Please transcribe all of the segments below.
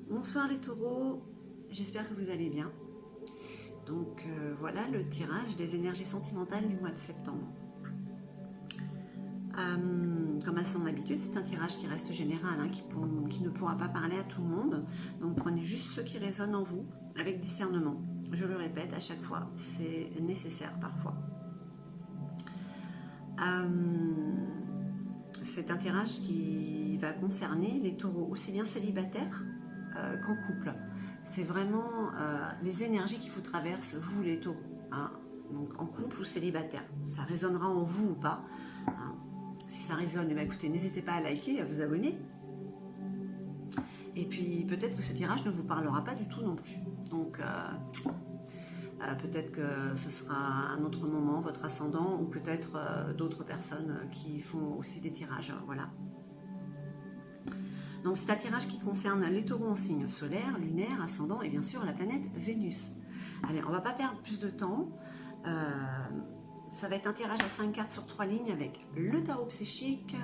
Bonsoir les taureaux, j'espère que vous allez bien. Donc voilà le tirage des énergies sentimentales du mois de septembre. Comme à son habitude, c'est un tirage qui reste général, hein, qui ne pourra pas parler à tout le monde. Donc prenez juste ce qui résonne en vous, avec discernement. Je le répète à chaque fois, c'est nécessaire parfois. C'est un tirage qui va concerner les taureaux, aussi bien célibataires qu'en couple. C'est vraiment les énergies qui vous traversent, vous les taureaux, hein, donc en couple ou célibataire. Ça résonnera en vous ou pas. Hein. Si ça résonne, eh bien, écoutez, n'hésitez pas à liker et à vous abonner. Et puis peut-être que ce tirage ne vous parlera pas du tout non plus. Donc peut-être que ce sera un autre moment, votre ascendant, ou peut-être d'autres personnes qui font aussi des tirages. Voilà. Donc c'est un tirage qui concerne les taureaux en signe solaire, lunaire, ascendant et bien sûr la planète Vénus. Allez, on ne va pas perdre plus de temps. Ça va être un tirage à 5 cartes sur 3 lignes avec le tarot psychique,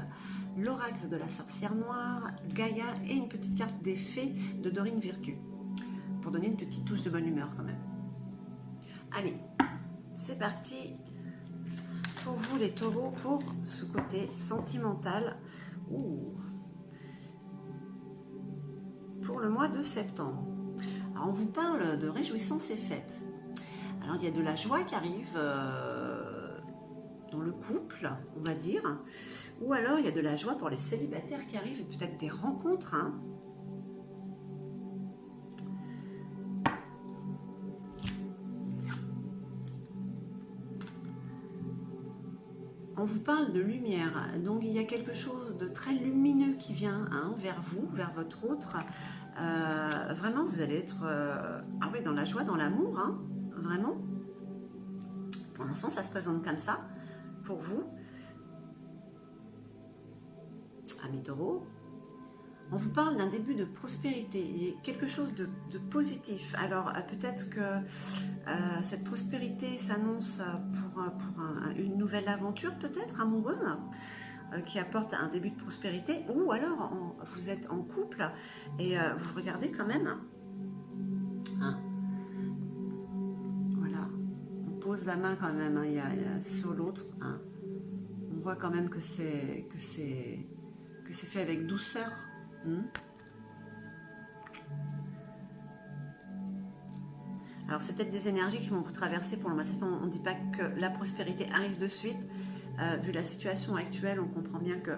l'oracle de la sorcière noire, Gaïa et une petite carte des fées de Dorine Virtue. Pour donner une petite touche de bonne humeur quand même. Allez, c'est parti pour vous les taureaux pour ce côté sentimental. Pour le mois de septembre. Alors, on vous parle de réjouissance et fête. Alors, il y a de la joie qui arrive dans le couple, on va dire. Ou alors, il y a de la joie pour les célibataires qui arrivent, et peut-être des rencontres. Hein. On vous parle de lumière, donc il y a quelque chose de très lumineux qui vient vers vous, vers votre autre. Vraiment, vous allez être dans la joie, dans l'amour, hein, vraiment. Pour l'instant, ça se présente comme ça pour vous. Amis taureaux, on vous parle d'un début de prospérité, il y a quelque chose de positif. Alors peut-être que cette prospérité s'annonce pour une nouvelle aventure peut-être amoureuse qui apporte un début de prospérité, ou alors vous êtes en couple et vous regardez quand même. Hein, voilà, on pose la main quand même, hein, il y a sur l'autre. Hein, on voit quand même que c'est fait avec douceur. Alors c'est peut-être des énergies qui vont vous traverser pour le mois de septembre. On ne dit pas que la prospérité arrive de suite. Vu la situation actuelle, on comprend bien que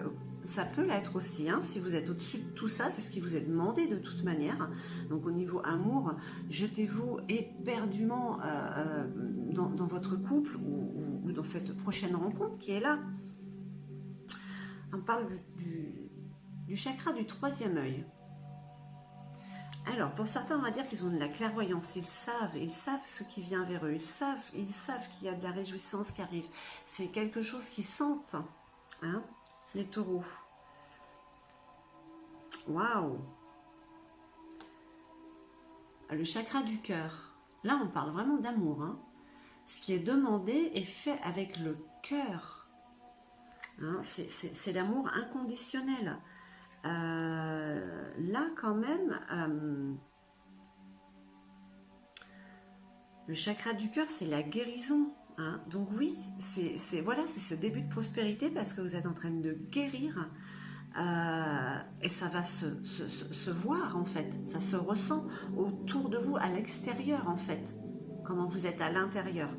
ça peut l'être aussi. Hein, si vous êtes au-dessus de tout ça, c'est ce qui vous est demandé de toute manière. Donc au niveau amour, jetez-vous éperdument dans votre couple ou dans cette prochaine rencontre qui est là. On parle du chakra du troisième œil. Alors, pour certains, on va dire qu'ils ont de la clairvoyance. Ils savent ce qui vient vers eux. Ils savent qu'il y a de la réjouissance qui arrive. C'est quelque chose qu'ils sentent, hein, les taureaux. Waouh! Le chakra du cœur. Là, on parle vraiment d'amour. Hein. Ce qui est demandé est fait avec le cœur. Hein, c'est l'amour inconditionnel. Là quand même le chakra du cœur, c'est la guérison, hein. Donc oui, c'est ce début de prospérité parce que vous êtes en train de guérir et ça va se voir en fait, ça se ressent autour de vous, à l'extérieur en fait, comment vous êtes à l'intérieur.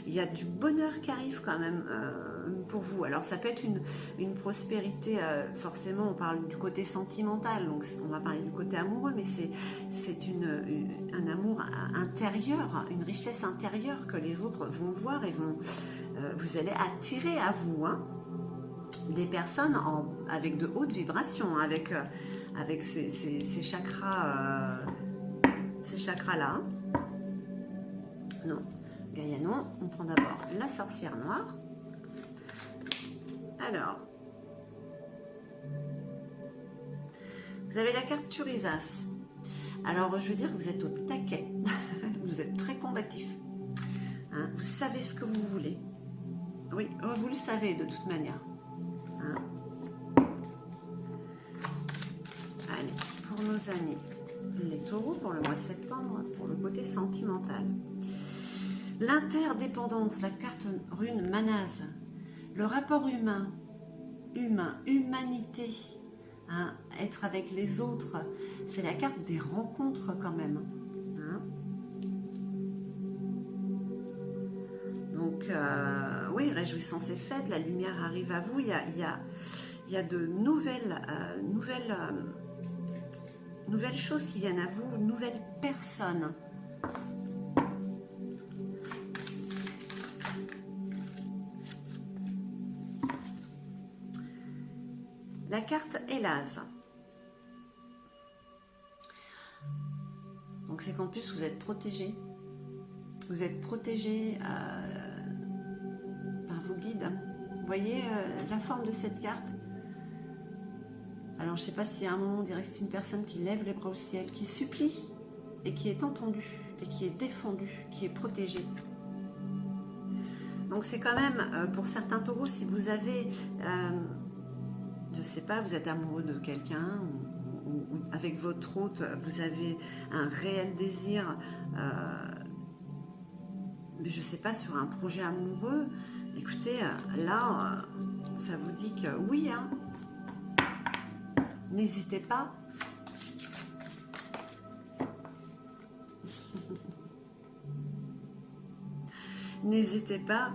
Il y a du bonheur qui arrive quand même pour vous. Alors ça peut être une prospérité, forcément on parle du côté sentimental, donc on va parler du côté amoureux, mais c'est un amour intérieur, une richesse intérieure que les autres vont voir et vous allez attirer à vous, hein, des personnes avec de hautes vibrations, avec ces chakras, là. Non, Gaïa non, on prend d'abord la sorcière noire. Alors, vous avez la carte Turisas. Alors, je veux dire que vous êtes au taquet, vous êtes très combatif. Hein, vous savez ce que vous voulez. Oui, vous le savez de toute manière. Hein. Allez, pour nos amis Les taureaux pour le mois de septembre, pour le côté sentimental. L'interdépendance, la carte rune Manase. Le rapport humain, humanité, hein, être avec les autres, c'est la carte des rencontres quand même. Hein. Donc, oui, réjouissance et fête, la lumière arrive à vous, il y a de nouvelles choses qui viennent à vous, nouvelles personnes. La carte Hélas. Donc c'est qu'en plus vous êtes protégé. Vous êtes protégé par vos guides. Vous voyez la forme de cette carte? Alors je ne sais pas si à un moment on dirait que c'est une personne qui lève les bras au ciel, qui supplie et qui est entendue et qui est défendue, qui est protégée. Donc c'est quand même pour certains taureaux, si vous avez... je sais pas, vous êtes amoureux de quelqu'un ou avec votre hôte, vous avez un réel désir, mais je sais pas, sur un projet amoureux, écoutez, là, ça vous dit que oui, hein, n'hésitez pas. N'hésitez pas.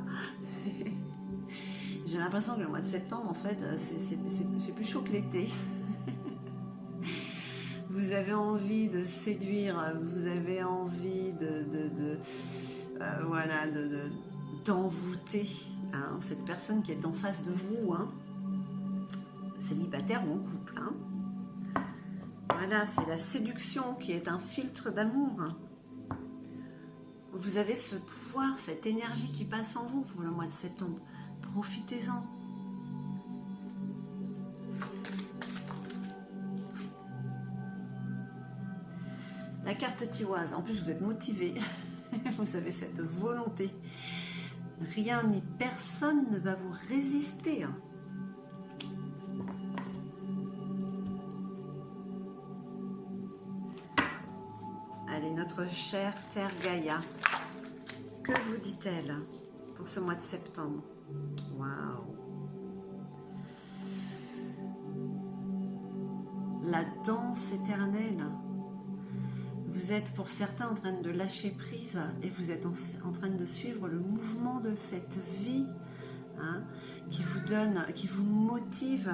J'ai l'impression que le mois de septembre, en fait, c'est plus chaud que l'été. Vous avez envie de séduire, vous avez envie voilà, d'envoûter hein, cette personne qui est en face de vous, hein, célibataire ou en couple. Hein. Voilà, c'est la séduction qui est un filtre d'amour. Vous avez ce pouvoir, cette énergie qui passe en vous pour le mois de septembre. Profitez-en. La carte Tiwaz, en plus vous êtes motivé, vous avez cette volonté. Rien ni personne ne va vous résister. Hein. Allez, notre chère Terre Gaïa, que vous dit-elle pour ce mois de septembre? Waouh! La danse éternelle. Vous êtes pour certains en train de lâcher prise et vous êtes en train de suivre le mouvement de cette vie hein, qui vous donne, qui vous motive,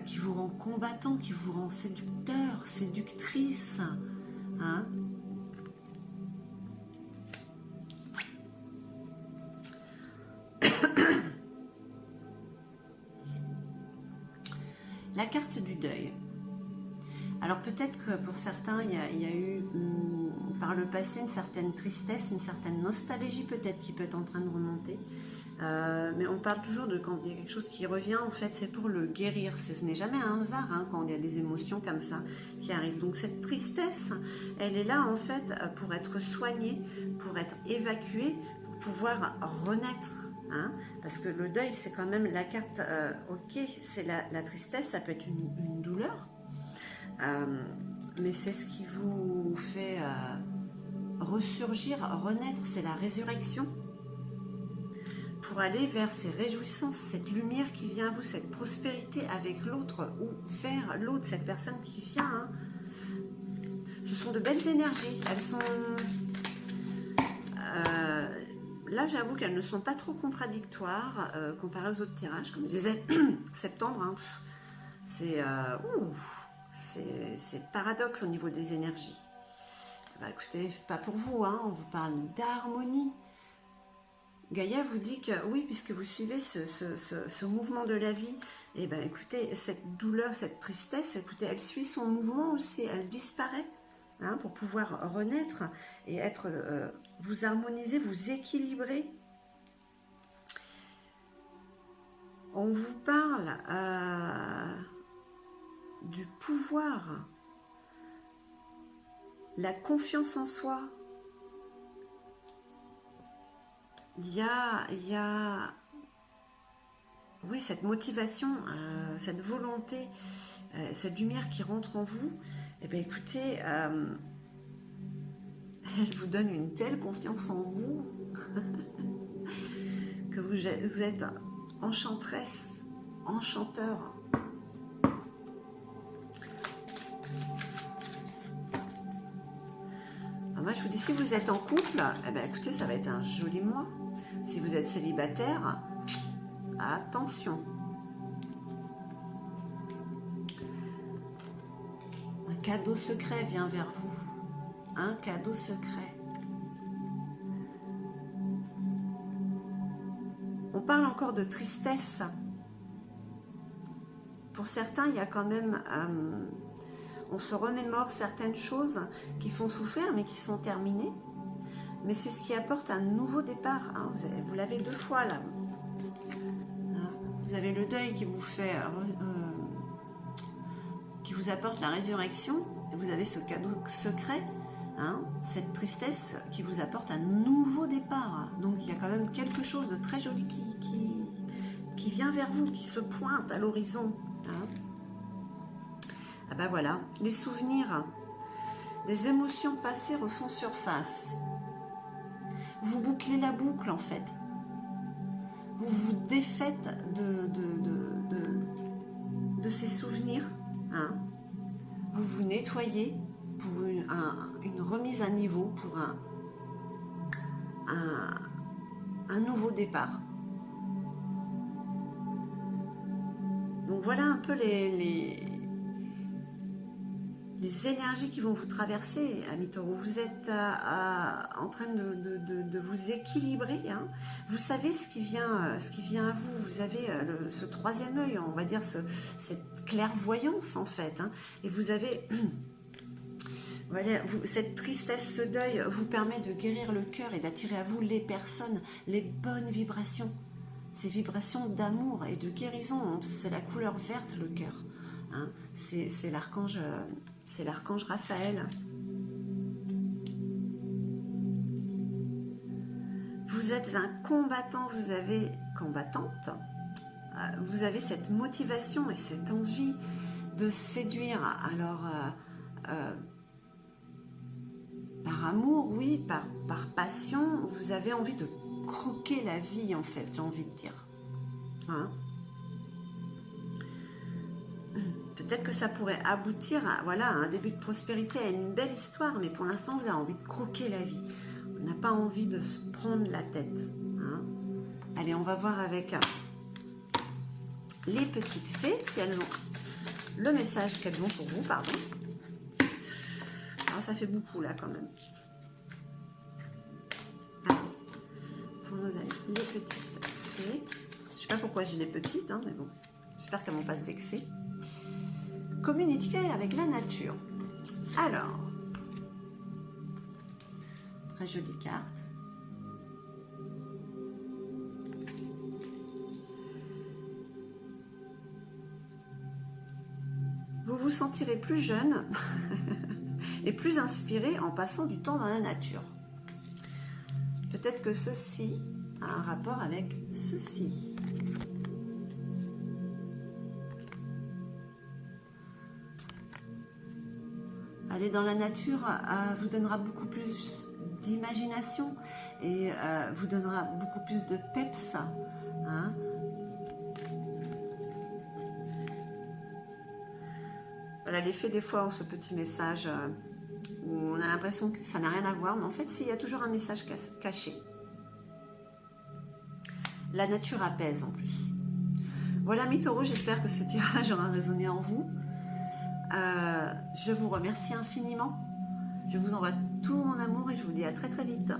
qui vous rend combattant, qui vous rend séducteur, séductrice. Hein. La carte du deuil. Alors peut-être que pour certains, il y a eu par le passé une certaine tristesse, une certaine nostalgie peut-être qui peut être en train de remonter. Mais on parle toujours de quand il y a quelque chose qui revient, en fait, c'est pour le guérir. Ce n'est jamais un hasard hein, quand il y a des émotions comme ça qui arrivent. Donc cette tristesse, elle est là en fait pour être soignée, pour être évacuée, pour pouvoir renaître. Hein, parce que le deuil, c'est quand même la carte, ok, c'est la tristesse, ça peut être une douleur. Mais c'est ce qui vous fait ressurgir, renaître, c'est la résurrection pour aller vers ces réjouissances, cette lumière qui vient à vous, cette prospérité avec l'autre ou vers l'autre, cette personne qui vient. Hein. Ce sont de belles énergies, elles sont... là, j'avoue qu'elles ne sont pas trop contradictoires comparées aux autres tirages. Comme je disais, septembre, hein, c'est paradoxe au niveau des énergies. Bah, écoutez, pas pour vous, hein, on vous parle d'harmonie. Gaïa vous dit que oui, puisque vous suivez ce mouvement de la vie, et ben écoutez, cette douleur, cette tristesse, écoutez, elle suit son mouvement aussi, elle disparaît. Hein, pour pouvoir renaître et être, vous harmoniser, vous équilibrer. On vous parle du pouvoir, la confiance en soi. Il y a oui, cette motivation, cette volonté, cette lumière qui rentre en vous Eh bien écoutez, elle vous donne une telle confiance en vous que vous êtes enchanteresse, enchanteur. Alors moi je vous dis, si vous êtes en couple, eh bien écoutez, ça va être un joli mois. Si vous êtes célibataire, attention. Un cadeau secret vient vers vous. Un cadeau secret. On parle encore de tristesse. Pour certains, il y a quand même... on se remémore certaines choses qui font souffrir, mais qui sont terminées. Mais c'est ce qui apporte un nouveau départ. Hein. Vous l'avez 2 fois là. Hein. Vous avez le deuil qui vous fait... qui vous apporte la résurrection. Et vous avez ce cadeau secret. Hein, cette tristesse qui vous apporte un nouveau départ. Donc il y a quand même quelque chose de très joli qui vient vers vous, qui se pointe à l'horizon. Hein. Ah ben voilà, les souvenirs des émotions passées refont surface. Vous bouclez la boucle en fait. Vous vous défaites de ces souvenirs. Hein. Vous vous nettoyez pour une remise à niveau, pour un nouveau départ. Donc voilà un peu les énergies qui vont vous traverser, amis taureaux. Vous êtes en train de vous équilibrer. Hein. Vous savez ce qui vient à vous. Vous avez ce 3e œil, on va dire cette clairvoyance en fait. Hein. Et vous avez... Voilà, cette tristesse, ce deuil vous permet de guérir le cœur et d'attirer à vous les personnes, les bonnes vibrations. Ces vibrations d'amour et de guérison, c'est la couleur verte, le cœur. Hein, c'est l'archange Raphaël. Vous êtes un combattant, combattante. Vous avez cette motivation et cette envie de séduire. Alors... par amour, oui, par passion, vous avez envie de croquer la vie, en fait, j'ai envie de dire. Hein? Peut-être que ça pourrait aboutir à, voilà, à un début de prospérité, à une belle histoire, mais pour l'instant, vous avez envie de croquer la vie. On n'a pas envie de se prendre la tête. Hein? Allez, on va voir avec les petites fées, si elles ont le message qu'elles ont pour vous, pardon. Alors, ça fait beaucoup là quand même. Allez, pour nos amis, les petites fées. Je ne sais pas pourquoi j'ai les petites, hein, mais bon, j'espère qu'elles ne vont pas se vexer. Communiquer avec la nature. Alors, très jolie carte. Vous vous sentirez plus jeune et plus inspiré en passant du temps dans la nature. Peut-être que ceci a un rapport avec ceci. Aller dans la nature vous donnera beaucoup plus d'imagination et vous donnera beaucoup plus de peps. Hein. Voilà, l'effet des fois ont ce petit message où on a l'impression que ça n'a rien à voir, mais en fait, il y a toujours un message caché. La nature apaise en plus. Voilà, mes taureaux, j'espère que ce tirage aura résonné en vous. Je vous remercie infiniment. Je vous envoie tout mon amour et je vous dis à très très vite.